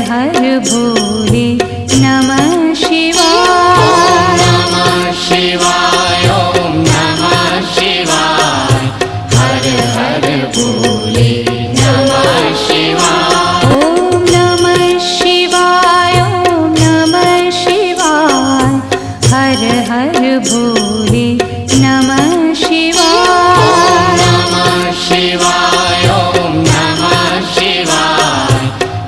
हर भोले नमः शिवाय। नमः शिवाय ओम नमः शिवाय। हर हर भोले नमः शिवाय। ओम नमः शिवाय ओम नमः शिवाय। हर हर भोले नमः शिवाय। नमः शिवाय ओम नमः शिवाय।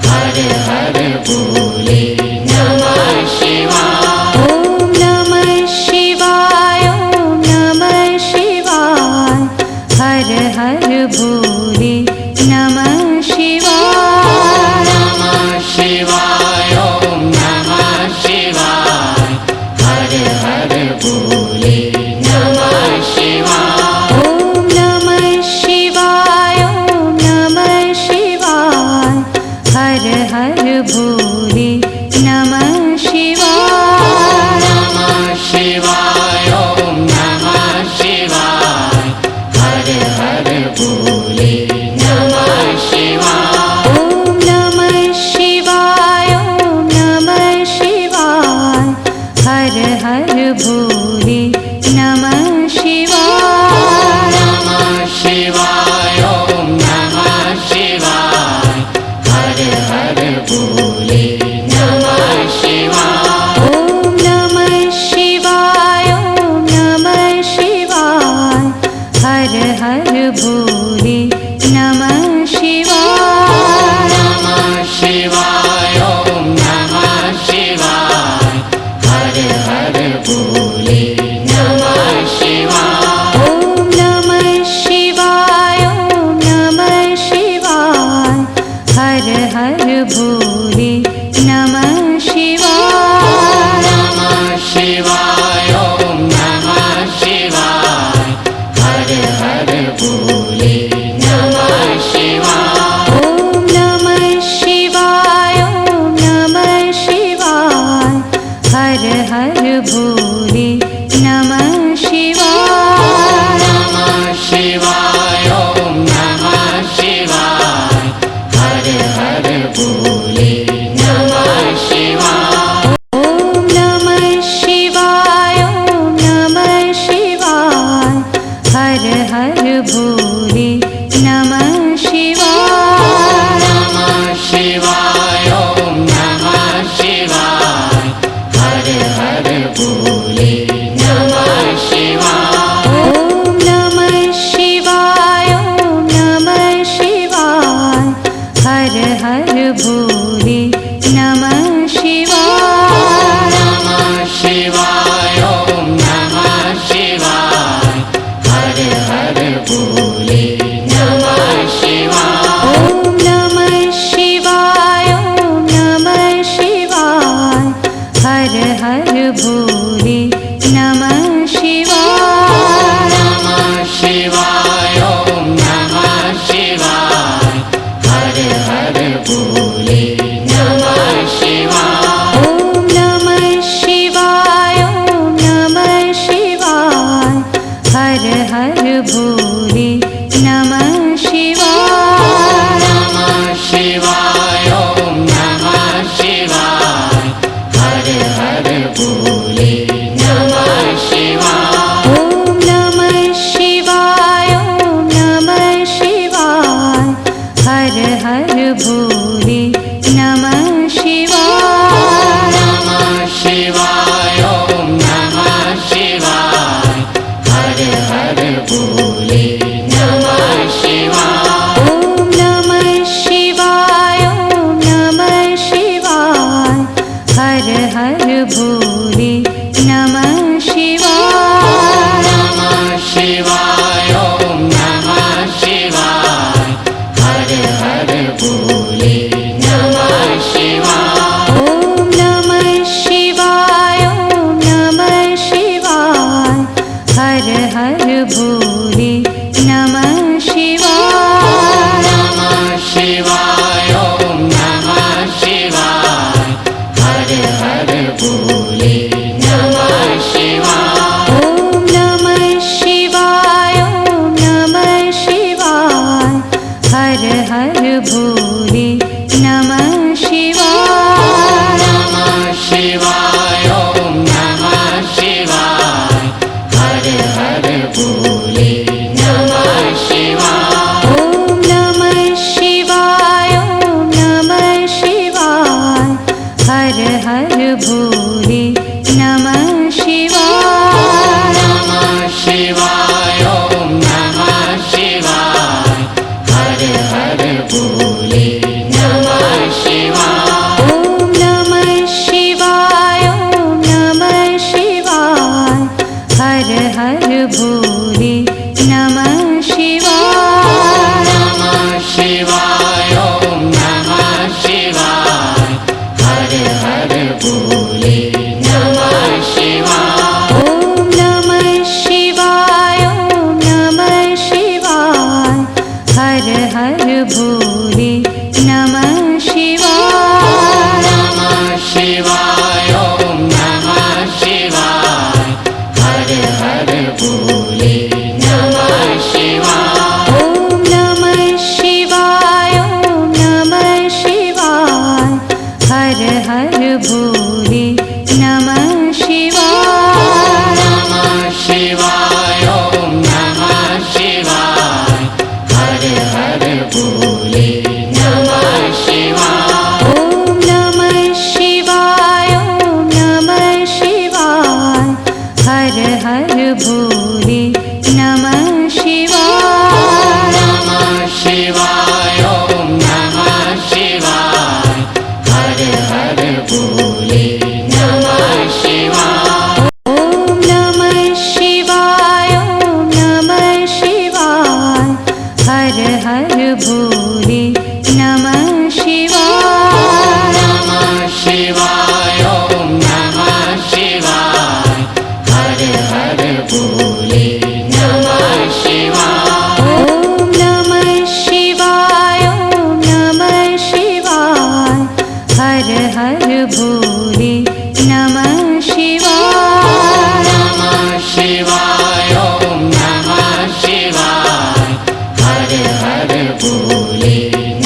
हर हर भोले नमः शिवाय। ओम नमः शिवाय ओम नमः शिवाय। हर हर भोले नमः शिवाय। नमः शिवाय ओम नमः शिवाय। हर हर भोले नमः शिवाय। ओम नमः शिवाय ओम नमः शिवाय। हर हर भोले नमः शिवाय। नमः शिवाय ओम नमः शिवाय। हर हर भोले नमः शिवाय। ओम नमः शिवाय ओम नमः शिवाय। हर हर भोले नमः शिवाय। नमः शिवाय ओम नमः शिवाय। हर हर भोले नमः शिवाय। ओम नमः शिवाय ओम नमः शिवाय। हर हर भोले नमः शिवाय। नमः शिवाय ओम नमः शिवाय। हर हर भोले नमः शिवाय। ओम नमः शिवाय ओम नमः शिवाय। हर हर भोले नमः शिवाय। नमः शिवाय ओम नमः शिवाय। हर हर भोले नमः शिवाय। ओम नमः शिवाय ओम नमः शिवाय। हर हर भोले नमः शिवाय। नमः शिवाय ओम नमः शिवाय। हर हर भोले नमः शिवाय। ओम नमः शिवाय ओम नमः शिवाय। हर हर भोले नमः शिवाय। नमः शिवाय ओम नमः शिवाय। हर हर भोले नमः शिवाय। ओम नमः शिवाय ओम नमः शिवाय। हर हर भोले नमः शिवाय। नमः शिवाय ओम नमः शिवाय। हर हर भोले नमः शिवाय। ओम नमः शिवाय ओम नमः शिवाय। हर हर भोले नमः शिवाय। नमः शिवाय ओम नमः शिवाय। हर हर भोले नमः शिवाय। ओम नमः शिवाय ओम नमः शिवाय। हर हर भोले नमः शिवाय। नमः शिवाय ओम नमः शिवाय। हर हर भोले नमः शिवाय। ओम नमः शिवाय ओम नमः शिवाय। हर हर भोले नमः शिवाय। नमः शिवाय ओम नमः शिवाय। हर हर भोले नमः शिवाय। ओम नमः शिवाय ओम नमः शिवाय। हर हर भोले नमः शिवाय। नमः शिवाय ओम नमः शिवाय। हर हर भोले नमः शिवाय। ओम नमः शिवाय ओम नमः शिवाय। हर हर भोले नमः शिवाय। नमः शिवाय ओम नमः शिवाय। हर हर भोले हर भोले नमः शिवाय। नमः शिवाय ॐ नमः शिवाय हर हर भोले नमः शिवाय। ॐ नमः शिवाय ॐ नमः शिवाय हर हर भोले नमः शिवाय। नमः शिवाय ॐ नमः शिवाय हर हर भोले नमः शिवाय। ॐ नमः शिवाय ॐ नमः शिवाय हर हर भोले नमः शिवाय। नमः शिवाय ॐ नमः शिवाय हर हर भोले नमः शिवाय। ॐ नमः शिवाय ॐ नमः शिवाय हर हर भोले नमः शिवाय। नमः शिवाय ॐ नमः शिवाय हर हर भोले नमः शिवाय। ॐ नमः शिवाय ॐ नमः शिवाय हर हर भोले नमः शिवाय। नमः शिवाय ॐ नमः शिवाय हर हर भोले नमः शिवाय। ॐ नमः शिवाय ॐ नमः शिवाय हर हर भोले नमः शिवाय। नमः शिवाय ॐ नमः शिवाय हर हर भोले नमः शिवाय। ॐ नमः शिवाय ॐ नमः शिवाय हर हर भोले नमः शिवाय। नमः शिवाय ॐ नमः शिवाय हर हर भोले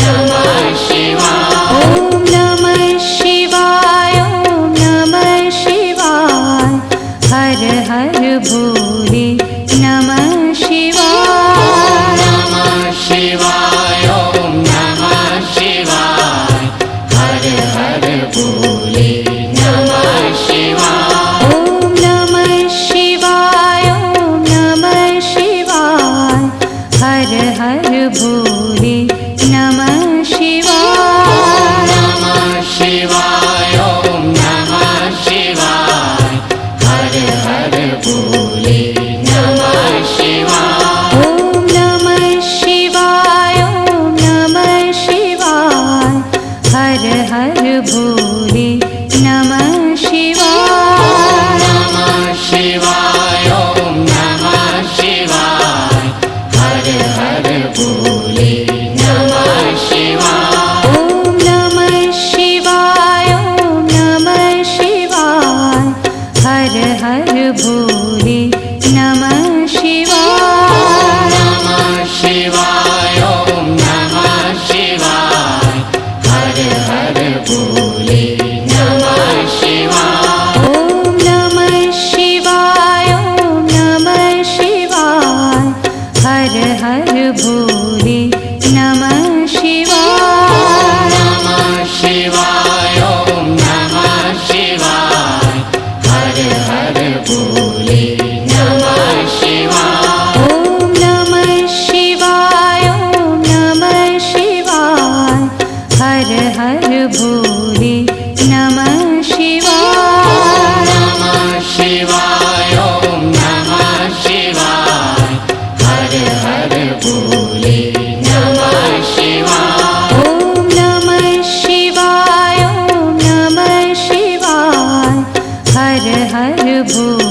नमः शिवाय। ॐ नमः शिवाय ॐ नमः शिवाय हर हर भोले नमः शिवाय। नमः शिवाय ॐ नमः शिवाय हर हर भोले नमः शिवाय। ॐ नमः शिवाय ॐ नमः शिवाय हर हर भोले नमः शिवाय। नमः शिवाय ॐ नमः शिवाय हर हर भोले नमः शिवाय। ॐ नमः शिवाय ॐ नमः शिवाय हर हर भोले नमः शिवाय। नमः शिवाय ॐ नमः शिवाय हर हर भोले नमः शिवाय। ॐ नमः शिवाय ॐ नमः शिवाय हर हर भोले नमः शिवाय। नमः शिवाय ॐ नमः शिवाय हर हर भोले नमः शिवाय। ॐ नमः शिवाय ॐ नमः शिवाय हर हर भोले नमः शिवाय। नमः शिवाय ॐ नमः शिवाय हर हर भोले नमः शिवाय। ॐ नमः शिवाय ॐ नमः शिवाय हर हर भोले नमः शिवाय। नमः शिवाय ॐ नमः शिवाय हर हर भोले नमः शिवाय। ॐ नमः शिवाय ॐ नमः शिवाय हर हर भोले